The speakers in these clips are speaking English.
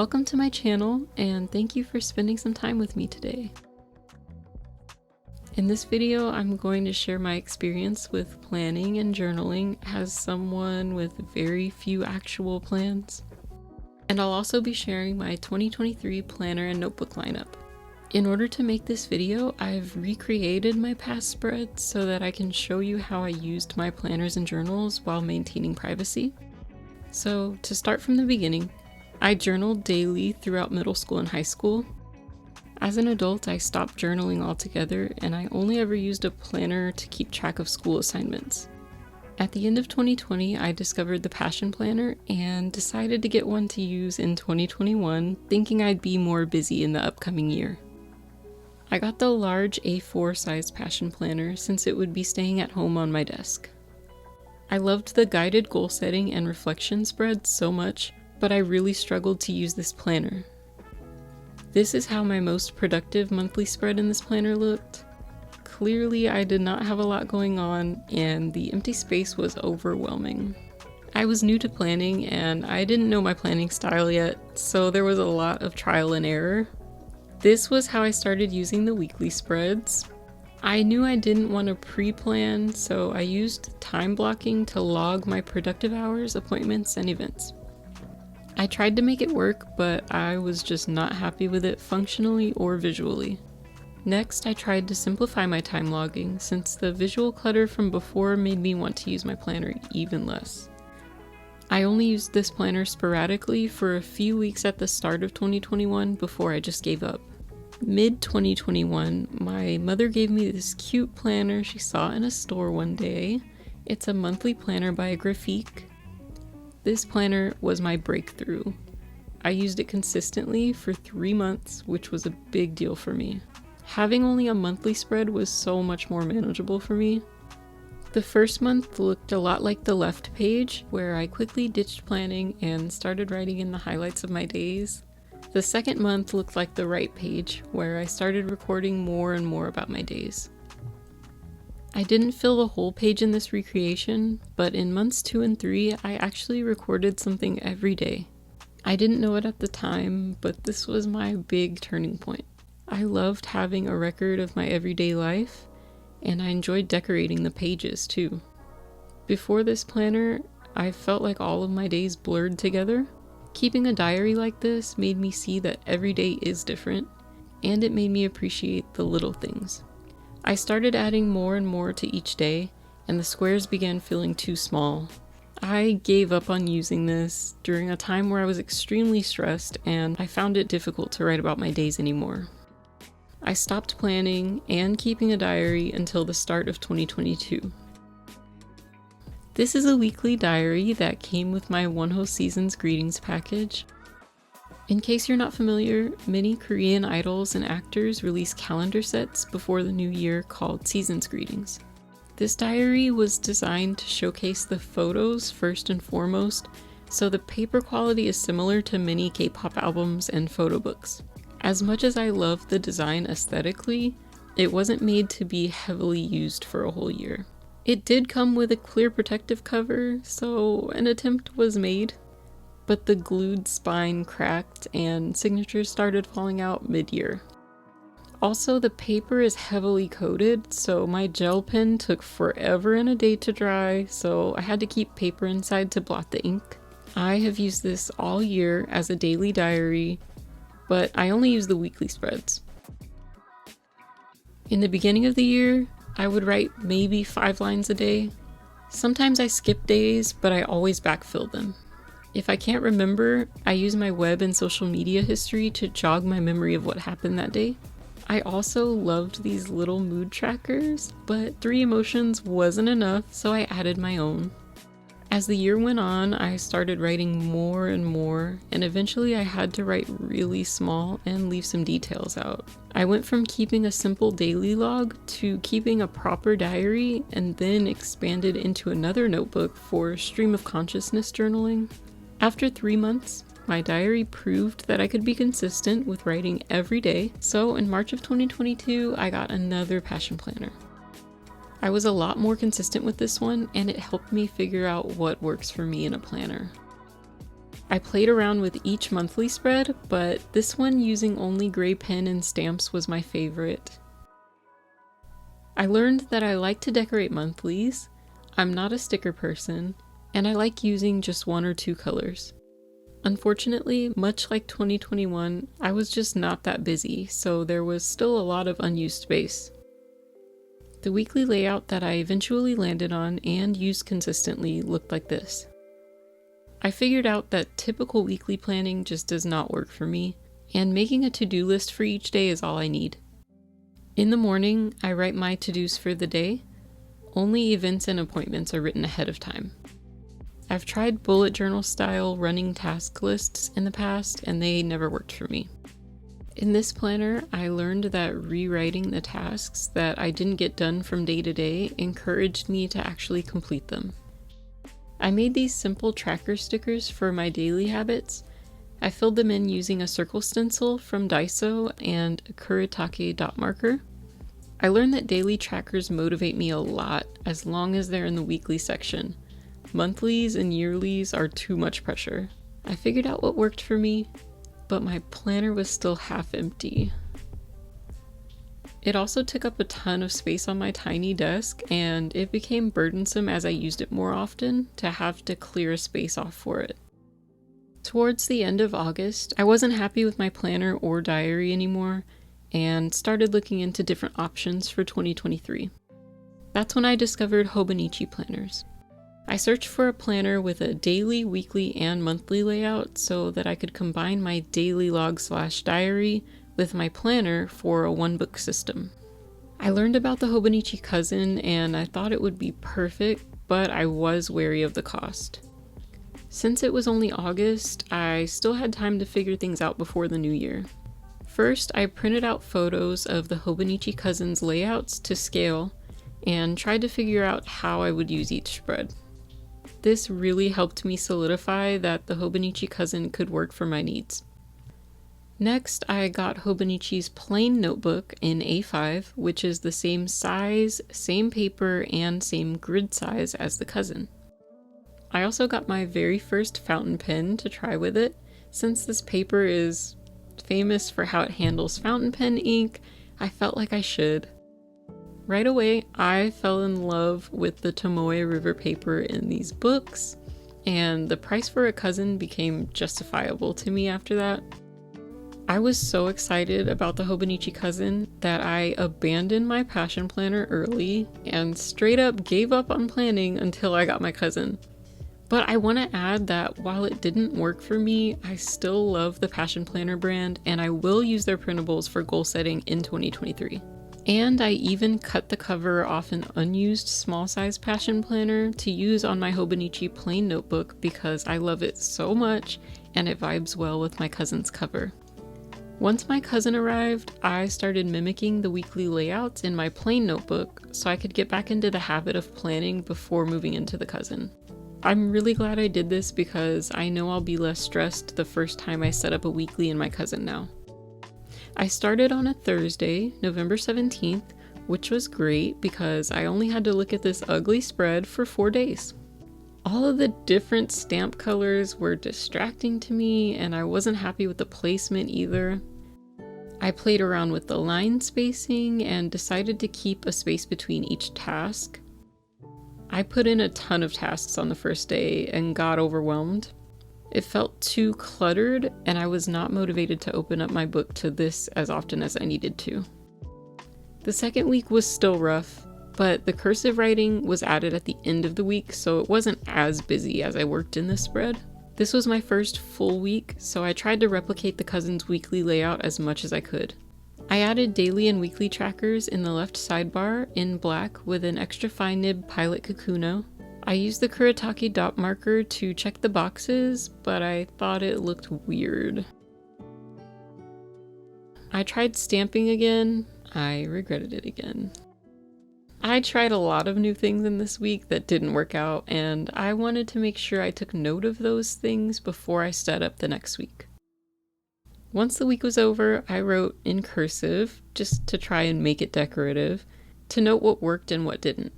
Welcome to my channel, and thank you for spending some time with me today. In this video, I'm going to share my experience with planning and journaling as someone with very few actual plans. And I'll also be sharing my 2023 planner and notebook lineup. In order to make this video, I've recreated my past spreads so that I can show you how I used my planners and journals while maintaining privacy. So to start from the beginning, I journaled daily throughout middle school and high school. As an adult, I stopped journaling altogether, and I only ever used a planner to keep track of school assignments. At the end of 2020, I discovered the Passion Planner and decided to get one to use in 2021, thinking I'd be more busy in the upcoming year. I got the large A4 size Passion Planner since it would be staying at home on my desk. I loved the guided goal setting and reflection spreads so much, but I really struggled to use this planner. This is how my most productive monthly spread in this planner looked. Clearly, I did not have a lot going on, and the empty space was overwhelming. I was new to planning, and I didn't know my planning style yet, so there was a lot of trial and error. This was how I started using the weekly spreads. I knew I didn't want to pre-plan, so I used time blocking to log my productive hours, appointments, and events. I tried to make it work, but I was just not happy with it functionally or visually. Next, I tried to simplify my time logging since the visual clutter from before made me want to use my planner even less. I only used this planner sporadically for a few weeks at the start of 2021 before I just gave up. Mid-2021, my mother gave me this cute planner she saw in a store one day. It's a monthly planner by Graphique. This planner was my breakthrough. I used it consistently for 3 months, which was a big deal for me. Having only a monthly spread was so much more manageable for me. The first month looked a lot like the left page, where I quickly ditched planning and started writing in the highlights of my days. The second month looked like the right page, where I started recording more and more about my days. I didn't fill the whole page in this recreation, but in months 2 and 3, I actually recorded something every day. I didn't know it at the time, but this was my big turning point. I loved having a record of my everyday life, and I enjoyed decorating the pages too. Before this planner, I felt like all of my days blurred together. Keeping a diary like this made me see that every day is different, and it made me appreciate the little things. I started adding more and more to each day, and the squares began feeling too small. I gave up on using this during a time where I was extremely stressed, and I found it difficult to write about my days anymore. I stopped planning and keeping a diary until the start of 2022. This is a weekly diary that came with my Wonho Seasons greetings package. In case you're not familiar, many Korean idols and actors release calendar sets before the new year called Seasons Greetings. This diary was designed to showcase the photos first and foremost, so the paper quality is similar to many K-pop albums and photo books. As much as I love the design aesthetically, it wasn't made to be heavily used for a whole year. It did come with a clear protective cover, so an attempt was made, but the glued spine cracked and signatures started falling out mid-year. Also, the paper is heavily coated, so my gel pen took forever and a day to dry, so I had to keep paper inside to blot the ink. I have used this all year as a daily diary, but I only use the weekly spreads. In the beginning of the year, I would write maybe 5 lines a day. Sometimes I skip days, but I always backfill them. If I can't remember, I use my web and social media history to jog my memory of what happened that day. I also loved these little mood trackers, but 3 emotions wasn't enough, so I added my own. As the year went on, I started writing more and more, and eventually I had to write really small and leave some details out. I went from keeping a simple daily log to keeping a proper diary, and then expanded into another notebook for stream of consciousness journaling. After 3 months, my diary proved that I could be consistent with writing every day, so in March of 2022, I got another Passion Planner. I was a lot more consistent with this one, and it helped me figure out what works for me in a planner. I played around with each monthly spread, but this one using only gray pen and stamps was my favorite. I learned that I like to decorate monthlies, I'm not a sticker person, and I like using just 1 or 2 colors. Unfortunately, much like 2021, I was just not that busy, so there was still a lot of unused space. The weekly layout that I eventually landed on and used consistently looked like this. I figured out that typical weekly planning just does not work for me, and making a to-do list for each day is all I need. In the morning, I write my to-dos for the day. Only events and appointments are written ahead of time. I've tried bullet journal style running task lists in the past, and they never worked for me. In this planner, I learned that rewriting the tasks that I didn't get done from day to day encouraged me to actually complete them. I made these simple tracker stickers for my daily habits. I filled them in using a circle stencil from Daiso and a Kuretake dot marker. I learned that daily trackers motivate me a lot as long as they're in the weekly section. Monthlies and yearlies are too much pressure. I figured out what worked for me, but my planner was still half empty. It also took up a ton of space on my tiny desk, and it became burdensome as I used it more often to have to clear a space off for it. Towards the end of August, I wasn't happy with my planner or diary anymore, and started looking into different options for 2023. That's when I discovered Hobonichi planners. I searched for a planner with a daily, weekly, and monthly layout so that I could combine my daily log/diary with my planner for a one-book system. I learned about the Hobonichi Cousin and I thought it would be perfect, but I was wary of the cost. Since it was only August, I still had time to figure things out before the new year. First, I printed out photos of the Hobonichi Cousin's layouts to scale and tried to figure out how I would use each spread. This really helped me solidify that the Hobonichi Cousin could work for my needs. Next, I got Hobonichi's plain notebook in A5, which is the same size, same paper, and same grid size as the Cousin. I also got my very first fountain pen to try with it. Since this paper is famous for how it handles fountain pen ink, I felt like I should. Right away, I fell in love with the Tomoe River paper in these books, and the price for a Cousin became justifiable to me after that. I was so excited about the Hobonichi Cousin that I abandoned my passion planner early and straight up gave up on planning until I got my Cousin. But I want to add that while it didn't work for me, I still love the Passion Planner brand and I will use their printables for goal setting in 2023. And I even cut the cover off an unused small size Passion Planner to use on my Hobonichi plain notebook because I love it so much and it vibes well with my Cousin's cover. Once my Cousin arrived, I started mimicking the weekly layouts in my plain notebook so I could get back into the habit of planning before moving into the Cousin. I'm really glad I did this because I know I'll be less stressed the first time I set up a weekly in my Cousin now. I started on a Thursday, November 17th, which was great because I only had to look at this ugly spread for 4 days. All of the different stamp colors were distracting to me and I wasn't happy with the placement either. I played around with the line spacing and decided to keep a space between each task. I put in a ton of tasks on the first day and got overwhelmed. It felt too cluttered and I was not motivated to open up my book to this as often as I needed to. The second week was still rough, but the cursive writing was added at the end of the week, so it wasn't as busy as I worked in this spread. This was my first full week, so I tried to replicate the Cousin's weekly layout as much as I could. I added daily and weekly trackers in the left sidebar in black with an extra fine nib Pilot Kakuno. I used the Kuretake dot marker to check the boxes, but I thought it looked weird. I tried stamping again. I regretted it again. I tried a lot of new things in this week that didn't work out, and I wanted to make sure I took note of those things before I set up the next week. Once the week was over, I wrote in cursive, just to try and make it decorative, to note what worked and what didn't.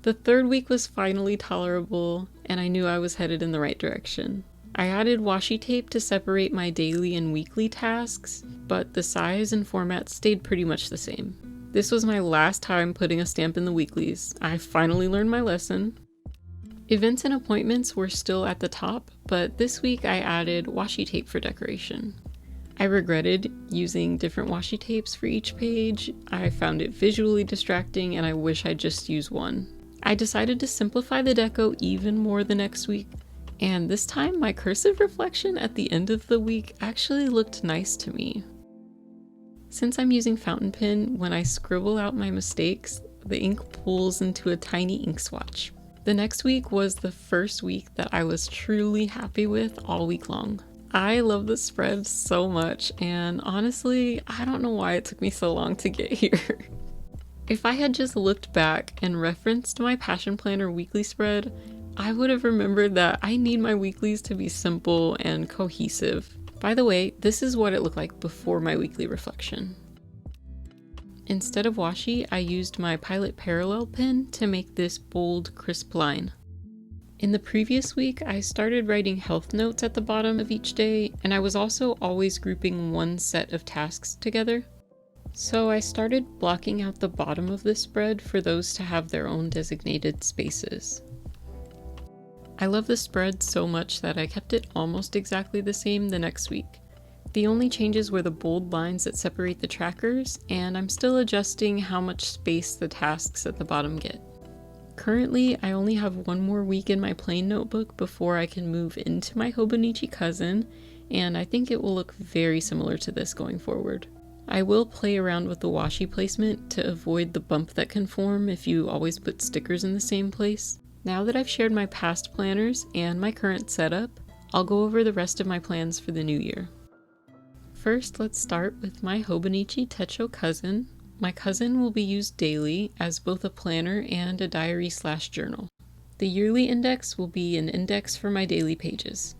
The third week was finally tolerable, and I knew I was headed in the right direction. I added washi tape to separate my daily and weekly tasks, but the size and format stayed pretty much the same. This was my last time putting a stamp in the weeklies. I finally learned my lesson. Events and appointments were still at the top, but this week I added washi tape for decoration. I regretted using different washi tapes for each page. I found it visually distracting and I wish I'd just used one. I decided to simplify the deco even more the next week, and this time my cursive reflection at the end of the week actually looked nice to me. Since I'm using fountain pen, when I scribble out my mistakes, the ink pools into a tiny ink swatch. The next week was the first week that I was truly happy with all week long. I love the spread so much, and honestly, I don't know why it took me so long to get here. If I had just looked back and referenced my Passion Planner weekly spread, I would have remembered that I need my weeklies to be simple and cohesive. By the way, this is what it looked like before my weekly reflection. Instead of washi, I used my Pilot Parallel pen to make this bold, crisp line. In the previous week, I started writing health notes at the bottom of each day, and I was also always grouping one set of tasks together. So I started blocking out the bottom of this spread for those to have their own designated spaces. I love the spread so much that I kept it almost exactly the same the next week. The only changes were the bold lines that separate the trackers, and I'm still adjusting how much space the tasks at the bottom get. Currently, I only have one more week in my plain notebook before I can move into my Hobonichi Cousin, and I think it will look very similar to this going forward. I will play around with the washi placement to avoid the bump that can form if you always put stickers in the same place. Now that I've shared my past planners and my current setup, I'll go over the rest of my plans for the new year. First, let's start with my Hobonichi Techo Cousin. My cousin will be used daily as both a planner and a diary/journal. The yearly index will be an index for my daily pages.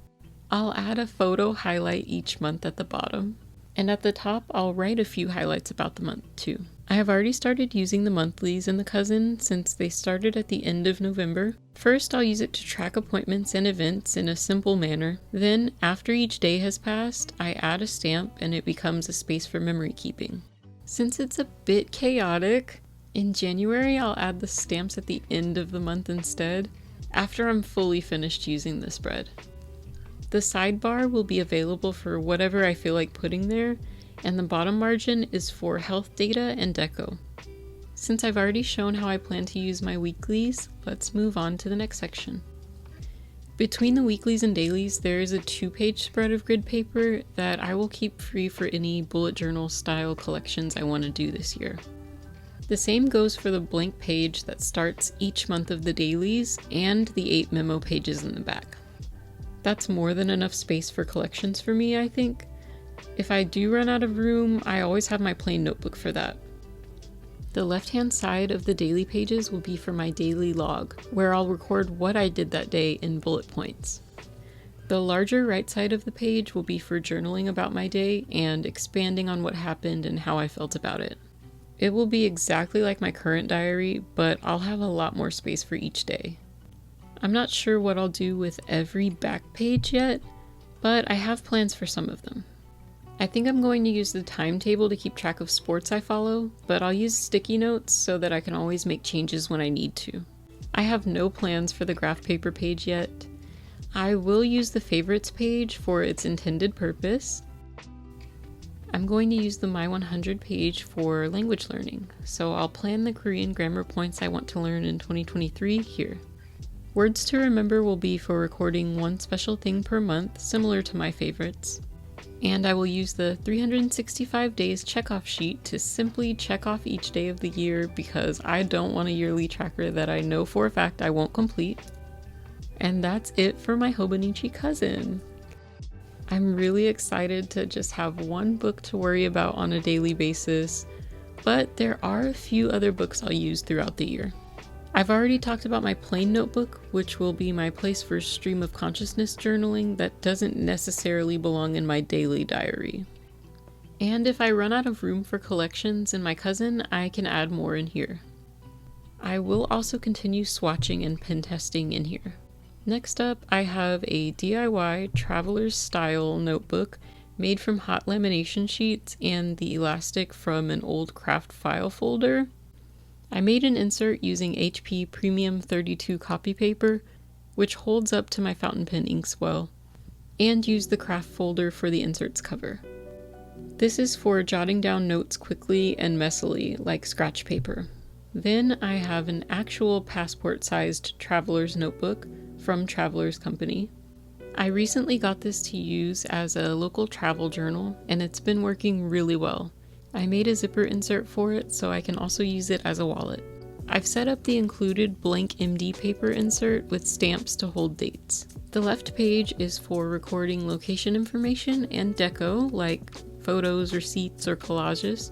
I'll add a photo highlight each month at the bottom, and at the top I'll write a few highlights about the month too. I have already started using the monthlies in the cousin since they started at the end of November. First, I'll use it to track appointments and events in a simple manner. Then, after each day has passed, I add a stamp and it becomes a space for memory keeping. Since it's a bit chaotic, in January I'll add the stamps at the end of the month instead, after I'm fully finished using the spread. The sidebar will be available for whatever I feel like putting there, and the bottom margin is for health data and deco. Since I've already shown how I plan to use my weeklies, let's move on to the next section. Between the weeklies and dailies, there is a 2-page spread of grid paper that I will keep free for any bullet journal style collections I want to do this year. The same goes for the blank page that starts each month of the dailies and the 8 memo pages in the back. That's more than enough space for collections for me, I think. If I do run out of room, I always have my plain notebook for that. The left-hand side of the daily pages will be for my daily log, where I'll record what I did that day in bullet points. The larger right side of the page will be for journaling about my day and expanding on what happened and how I felt about it. It will be exactly like my current diary, but I'll have a lot more space for each day. I'm not sure what I'll do with every back page yet, but I have plans for some of them. I think I'm going to use the timetable to keep track of sports I follow, but I'll use sticky notes so that I can always make changes when I need to. I have no plans for the graph paper page yet. I will use the favorites page for its intended purpose. I'm going to use the My 100 page for language learning, so I'll plan the Korean grammar points I want to learn in 2023 here. Words to remember will be for recording one special thing per month, similar to my favorites. And I will use the 365 days checkoff sheet to simply check off each day of the year because I don't want a yearly tracker that I know for a fact I won't complete. And that's it for my Hobonichi Cousin. I'm really excited to just have one book to worry about on a daily basis, but there are a few other books I'll use throughout the year. I've already talked about my plain notebook, which will be my place for stream of consciousness journaling that doesn't necessarily belong in my daily diary. And if I run out of room for collections in my cousin, I can add more in here. I will also continue swatching and pen testing in here. Next up, I have a DIY traveler's style notebook made from hot lamination sheets and the elastic from an old craft file folder. I made an insert using HP Premium 32 copy paper, which holds up to my fountain pen inks well, and used the craft folder for the insert's cover. This is for jotting down notes quickly and messily, like scratch paper. Then I have an actual passport-sized traveler's notebook from Traveler's Company. I recently got this to use as a local travel journal, and it's been working really well. I made a zipper insert for it so I can also use it as a wallet. I've set up the included blank MD paper insert with stamps to hold dates. The left page is for recording location information and deco, like photos, receipts, or collages,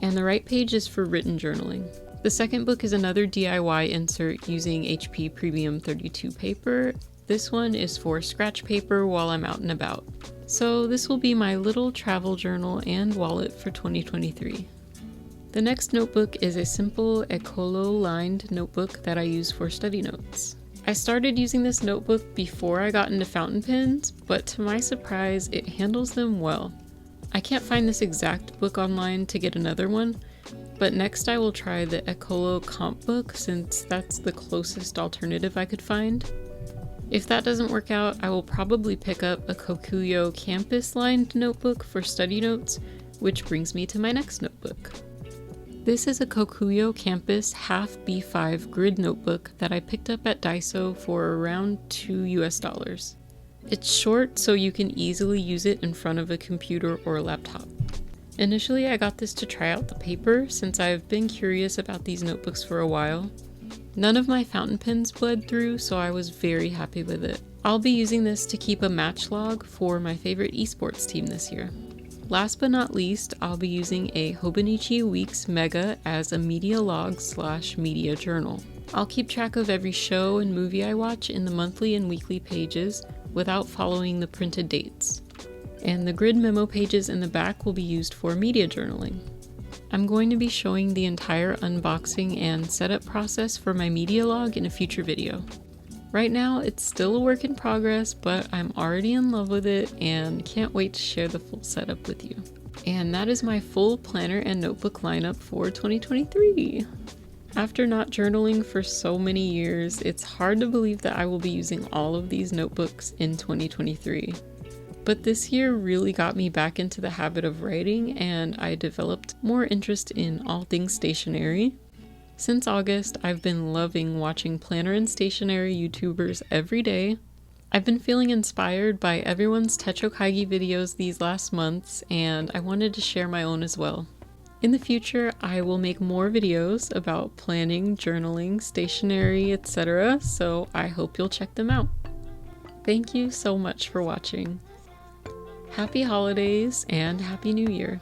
and the right page is for written journaling. The second book is another DIY insert using HP Premium 32 paper. This one is for scratch paper while I'm out and about. So this will be my little travel journal and wallet for 2023. The next notebook is a simple Ecolo-lined notebook that I use for study notes. I started using this notebook before I got into fountain pens, but to my surprise, it handles them well. I can't find this exact book online to get another one, but next I will try the Ecolo Comp book since that's the closest alternative I could find. If that doesn't work out, I will probably pick up a Kokuyo campus-lined notebook for study notes, which brings me to my next notebook. This is a Kokuyo Campus half B5 grid notebook that I picked up at Daiso for around $2 US. It's short, so you can easily use it in front of a computer or a laptop. Initially, I got this to try out the paper since I've been curious about these notebooks for a while. None of my fountain pens bled through, so I was very happy with it. I'll be using this to keep a match log for my favorite esports team this year. Last but not least, I'll be using a Hobonichi Weeks Mega as a media log / media journal. I'll keep track of every show and movie I watch in the monthly and weekly pages without following the printed dates. And the grid memo pages in the back will be used for media journaling. I'm going to be showing the entire unboxing and setup process for my media log in a future video. Right now, it's still a work in progress, but I'm already in love with it and can't wait to share the full setup with you. And that is my full planner and notebook lineup for 2023. After not journaling for so many years, it's hard to believe that I will be using all of these notebooks in 2023. But this year really got me back into the habit of writing, and I developed more interest in all things stationery. Since August, I've been loving watching planner and stationery YouTubers every day. I've been feeling inspired by everyone's Techo Kaigi videos these last months, and I wanted to share my own as well. In the future, I will make more videos about planning, journaling, stationery, etc., so I hope you'll check them out. Thank you so much for watching. Happy holidays and Happy New Year!